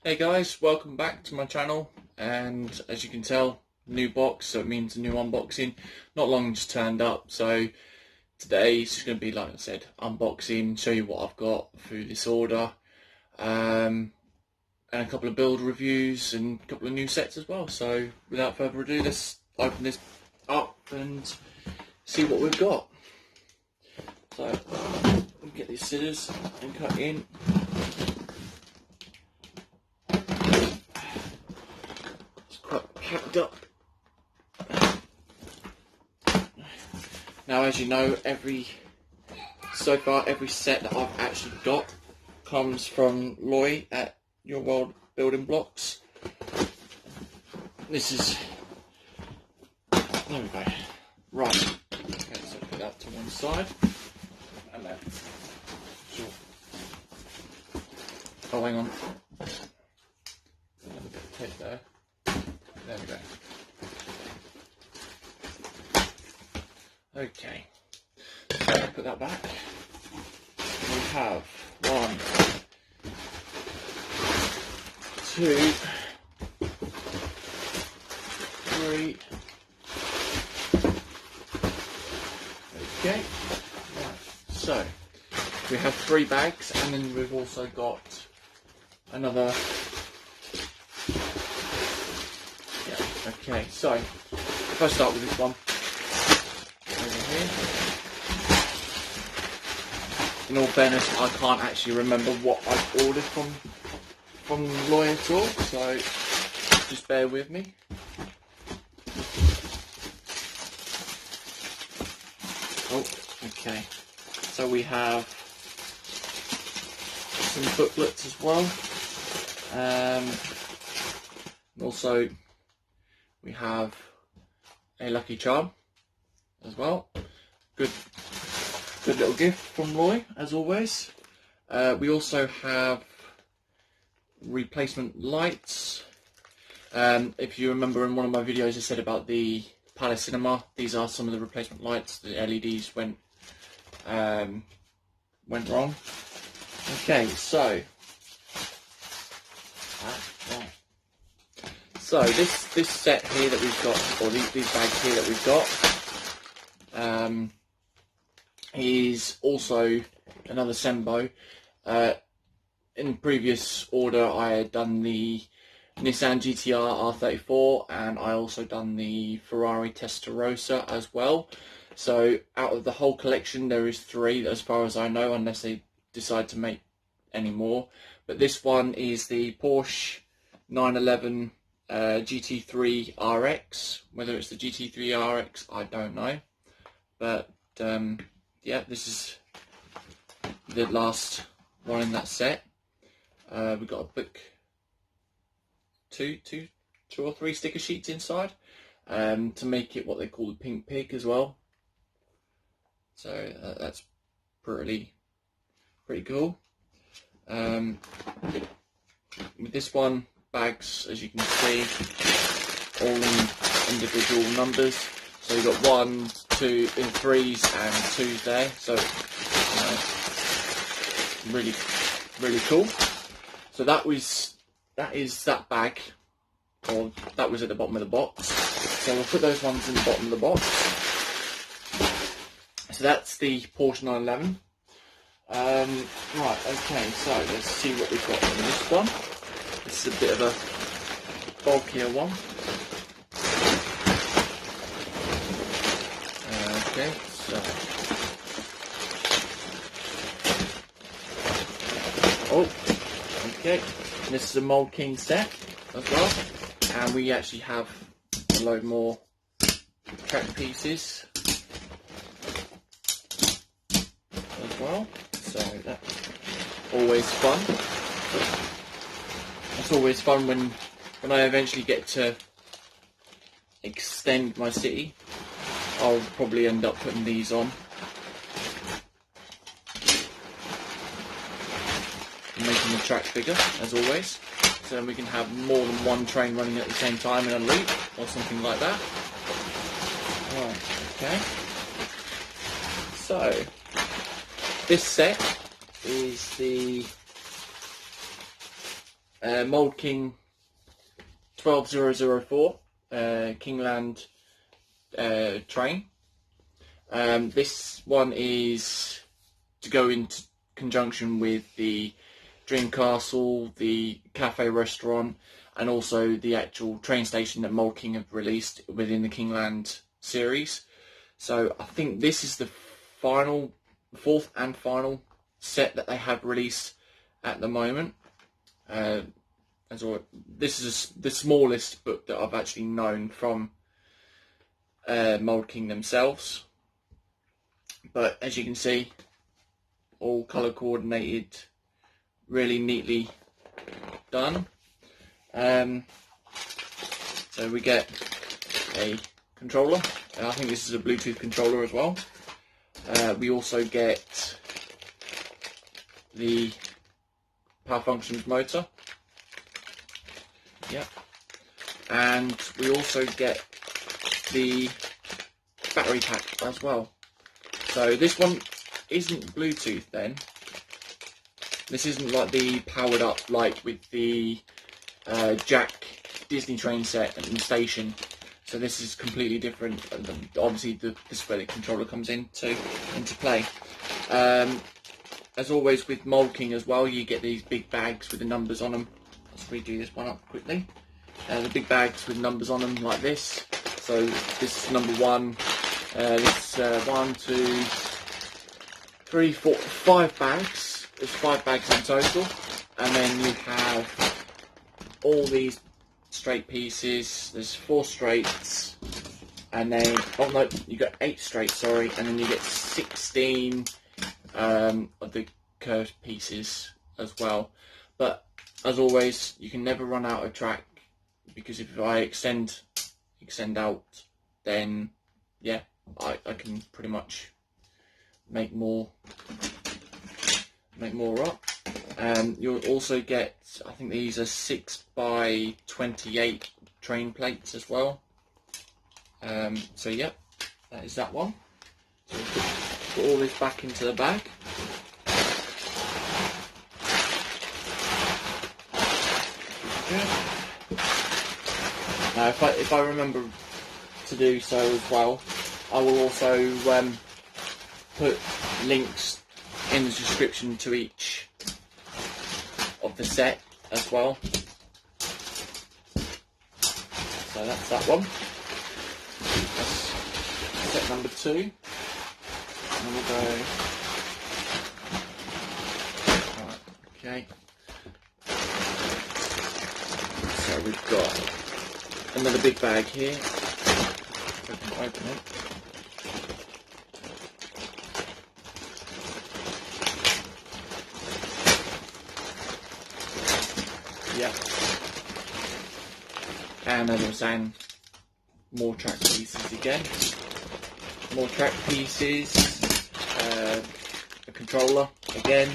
Hey guys, welcome back to my channel, and as you can tell, new box, so it means a new unboxing. Not long just turned up, so today it's just going to be, like I said, unboxing, show you what I've got through this order, and a couple of build reviews and a couple of new sets as well. So without further ado, let's open this up and see what we've got. So we'll get these scissors and cut in. Packed up. Now, as you know, so far every set that I've actually got comes from Loy at Your World Building Blocks. This is, there we go. Right. Okay, so put that to one side, and then oh, hang on. A little bit of tape there. There we go. Okay, so I'll put that back. We have 1, 2, 3. Okay, right. So we have 3 bags, and then we've also got another. Okay, so if I start with this one over here. In all fairness, I can't actually remember what I've ordered from Loy at all, so just bear with me. Oh, okay. So we have some booklets as well. Also, we have a lucky charm as well. Good little gift from Loy, as always. We also have replacement lights. If you remember in one of my videos I said about the Palace Cinema, these are some of the replacement lights. The LEDs went wrong. Okay, so this set here that we've got, or these bags here that we've got, is also another Sembo. In the previous order I had done the Nissan GTR R34, and I also done the Ferrari Testarossa as well. So out of the whole collection there is 3 as far as I know, unless they decide to make any more. But this one is the Porsche 911 GT3 RX. Whether it's the GT3 RX, I don't know, but yeah, this is the last one in that set. We've got a book, two or three sticker sheets inside, to make it what they call the pink pig as well. So that's pretty cool. With this one, bags, as you can see, all in individual numbers. So you've got 1, 2, 3s and 2s there. So really cool. So that is that bag, or that was at the bottom of the box. So we'll put those ones in the bottom of the box. So that's the Porsche 911. Right, okay, so let's see what we've got in this one. This is a bit of a bulkier one. Okay, so okay, this is a Mold King set as well, and we actually have a load more track pieces as well. So that's always fun. It's always fun when I eventually get to extend my city. I'll probably end up putting these on, making the track bigger, as always, so then we can have more than one train running at the same time in a loop or something like that. Right, okay. So this set is the Mould King 12004 Kingland train. This one is to go into conjunction with the Dream Castle, the cafe restaurant, and also the actual train station that Mould King have released within the Kingland series. So I think this is the fourth and final set that they have released at the moment. This is the smallest book that I've actually known from Mould King themselves. But as you can see, all colour coordinated, really neatly done. So we get a controller. I think this is a Bluetooth controller as well. We also get the power functions motor. Yep. And we also get the battery pack as well. So this one isn't Bluetooth then. This isn't like the powered up like with the Jack Disney train set and station. So this is completely different. Obviously this is where the controller comes into play. As always with Mould King as well, you get these big bags with the numbers on them. Let's redo this one up quickly. The big bags with numbers on them like this. So this is number 1. This 1, 2, 3, 4, 5 bags. There's 5 bags in total, and then you have all these straight pieces. There's 4 straights, and then you got 8 straights. Sorry, and then you get 16 of the curved pieces as well. But as always, you can never run out of track, because if I extend out, then yeah, I can pretty much make more up. You'll also get, I think these are 6x28 train plates as well. So yeah, that is that one. So we'll put all this back into the bag. Now if I remember to do so as well, I will also put links in the description to each of the set as well. So that's that one. That's set number 2. And we'll go. Right, okay. So we've got another big bag here. If I can open it. Yeah. And as I was saying, more track pieces again. More track pieces. A controller again.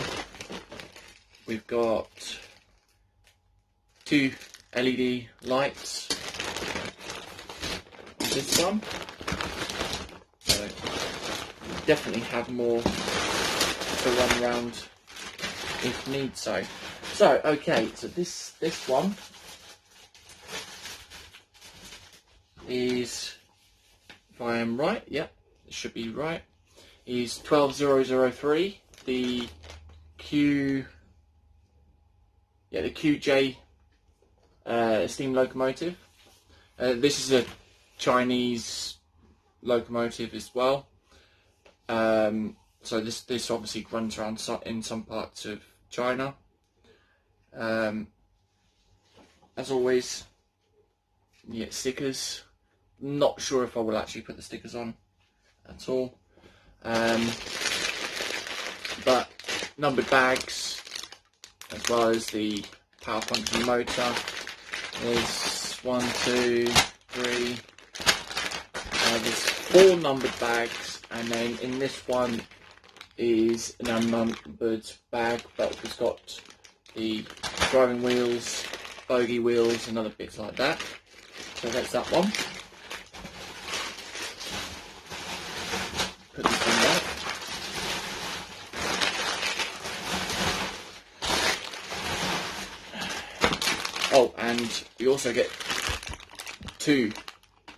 We've got 2 LED lights. This one. So definitely have more to run around if need so. So okay, so this one is, if I am right, yep, it should be right, is 12003, the QJ steam locomotive. This is a Chinese locomotive as well. So this obviously runs around in some parts of China. As always, you get stickers. Not sure if I will actually put the stickers on at all. But numbered bags, as well as the power function motor. There's 1, 2, 3. There's 4 numbered bags, and then in this one is an unnumbered bag, but it's got the driving wheels, bogie wheels, and other bits like that. So that's that one. Put this one back. Oh, and you also get 2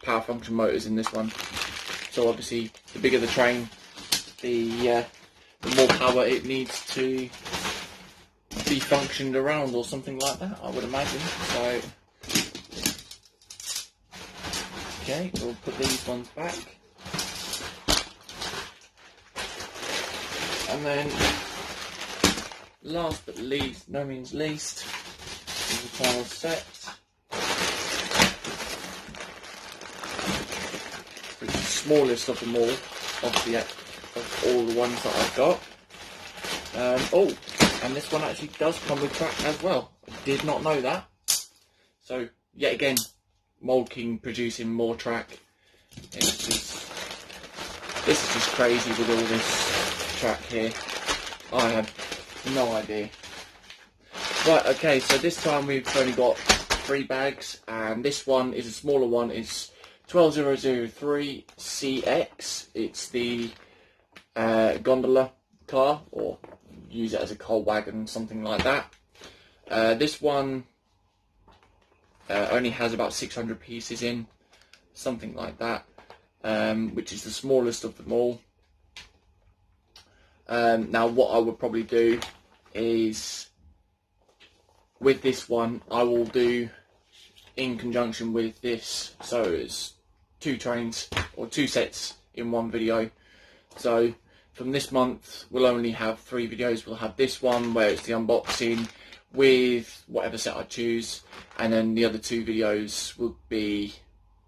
power function motors in this one. So obviously, the bigger the train, the more power it needs to be functioned around, or something like that, I would imagine. So, okay, we'll put these ones back. And then, last but least, no means least, is the final set. Which is the smallest of them all, of all the ones that I've got. Oh, and this one actually does come with track as well. I did not know that. So, yet again, Mould King producing more track. This is just crazy with all this track here. I have no idea. Right, okay, so this time we've only got 3 bags, and this one is a smaller one. It's 12003 CX. It's the gondola car, or use it as a coal wagon, something like that. This one only has about 600 pieces in, something like that, which is the smallest of them all. Now what I would probably do is, with this one, I will do in conjunction with this, so it's 2 trains or 2 sets in one video. So from this month we'll only have 3 videos. We'll have this one where it's the unboxing with whatever set I choose, and then the other 2 videos will be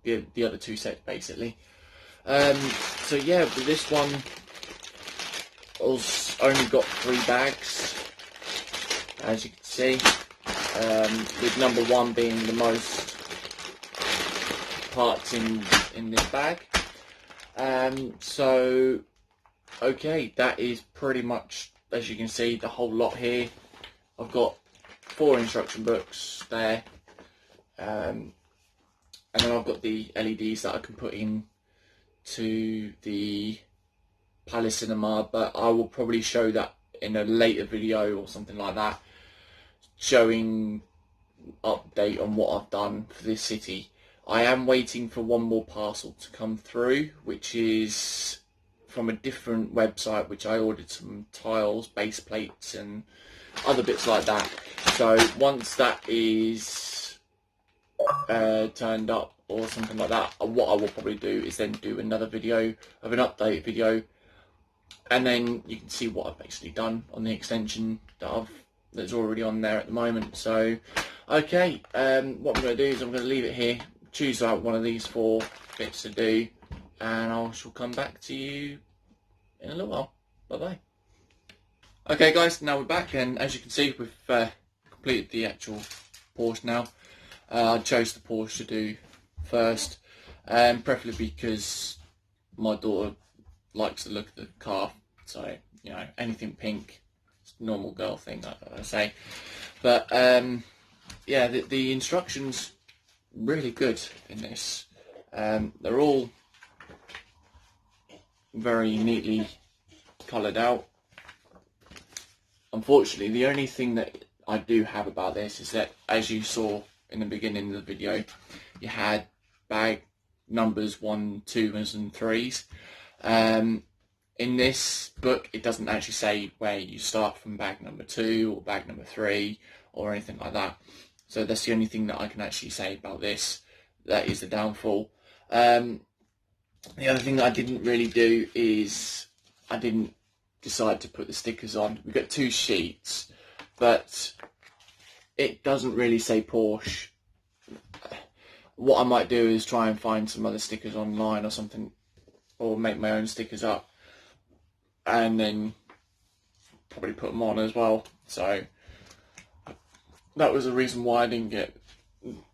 the other 2 sets basically. So yeah, with this one I've only got 3 bags, as you can see, with number 1 being the most parts in this bag. So okay, that is pretty much, as you can see, the whole lot here. I've got 4 instruction books there, and then I've got the LEDs that I can put in to the Palace Cinema, but I will probably show that in a later video or something like that, showing update on what I've done for this city. I am waiting for one more parcel to come through, which is from a different website, which I ordered some tiles, base plates and other bits like that. So once that is turned up or something like that, what I will probably do is then do another video of an update video, and then you can see what I've basically done on the extension that's already on there at the moment. So okay, what I'm going to do is I'm going to leave it here, choose out one of these 4 bits to do, and I shall come back to you in a little while. Bye bye. Okay guys, now we're back, and as you can see we've completed the actual Porsche now. I chose the Porsche to do first, preferably because my daughter likes the look of the car, so you know, anything pink, it's a normal girl thing, I say. But yeah, the instructions really good in this. They're all very neatly coloured out. Unfortunately, the only thing that I do have about this is that, as you saw in the beginning of the video, you had bag numbers 1, 2s and 3s. In this book it doesn't actually say where you start from bag number 2 or bag number 3 or anything like that. So that's the only thing that I can actually say about this. That is the downfall. The other thing that I didn't really do is I didn't decide to put the stickers on. We've got 2 sheets, but it doesn't really say Porsche. What I might do is try and find some other stickers online or something, or make my own stickers up, and then probably put them on as well. So that was the reason why I didn't get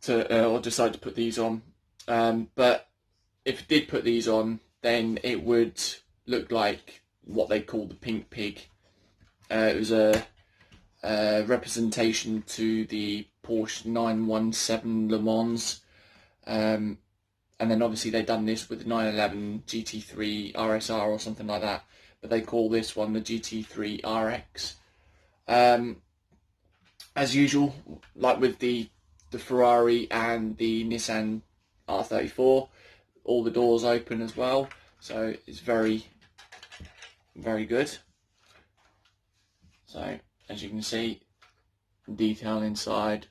to or decide to put these on. But if I did put these on, then it would look like what they call the pink pig. It was a representation to the Porsche 917 Le Mans, and then obviously they've done this with the 911 GT3 RSR or something like that, but they call this one the GT3 RX. As usual, like with the the Ferrari and the Nissan R34. All the doors open as well, so it's very, very good. So as you can see, detail inside.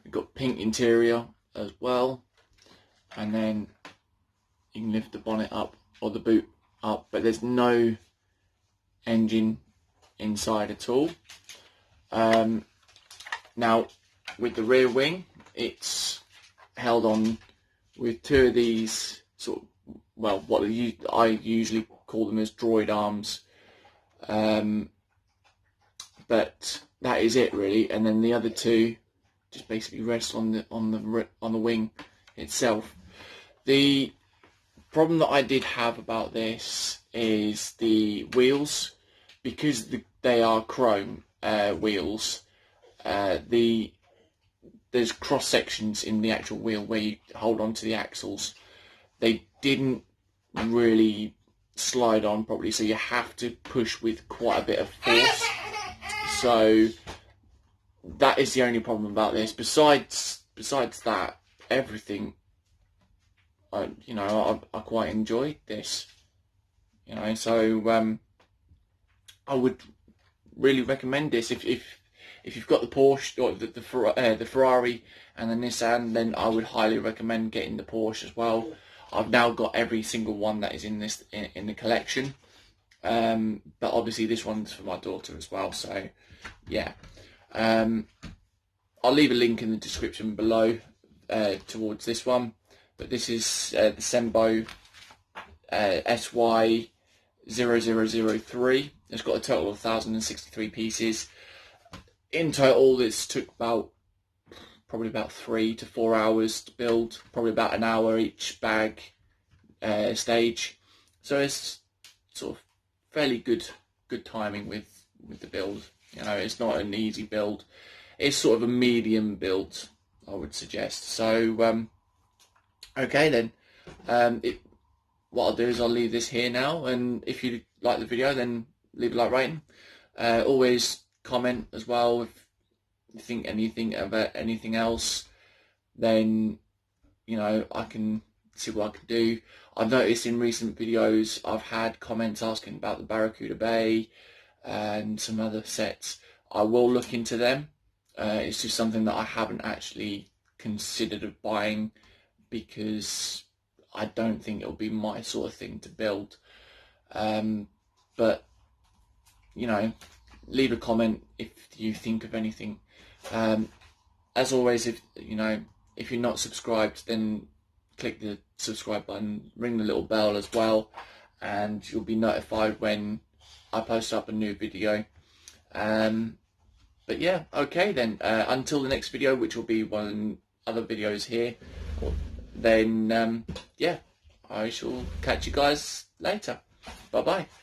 We've got pink interior as well, and then you can lift the bonnet up or the boot up, but there's no engine inside at all. Now with the rear wing, it's held on with two of these sort of, well, what I usually call them as droid arms, but that is it really. And then the other two just basically rest on the wing itself. The problem that I did have about this is the wheels, because they are chrome wheels. There's cross sections in the actual wheel where you hold on to the axles. They didn't really slide on properly, so you have to push with quite a bit of force. So that is the only problem about this. Besides that, everything, I quite enjoyed this. So I would really recommend this if you've got the Porsche or the Ferrari and the Nissan, then I would highly recommend getting the Porsche as well. I've now got every single one that is in this in the collection, but obviously this one's for my daughter as well. So yeah, I'll leave a link in the description below towards this one. But this is the Sembo SY 0003. It's got a total of 1,063 pieces. In total, this took probably about 3 to 4 hours to build, probably about an hour each bag stage. So it's sort of fairly good timing with the build. It's not an easy build. It's sort of a medium build, I would suggest. So okay then, what I'll do is I'll leave this here now, and if you like the video, then leave a like rating. Always comment as well if you think anything about anything else, then I can see what I can do. I've noticed in recent videos I've had comments asking about the Barracuda Bay and some other sets. I will look into them. It's just something that I haven't actually considered of buying, because I don't think it'll be my sort of thing to build. But leave a comment if you think of anything. As always, if you're not subscribed, then click the subscribe button, ring the little bell as well, and you'll be notified when I post up a new video. But yeah, okay then, until the next video, which will be one of the other videos here, then yeah, I shall catch you guys later. Bye bye.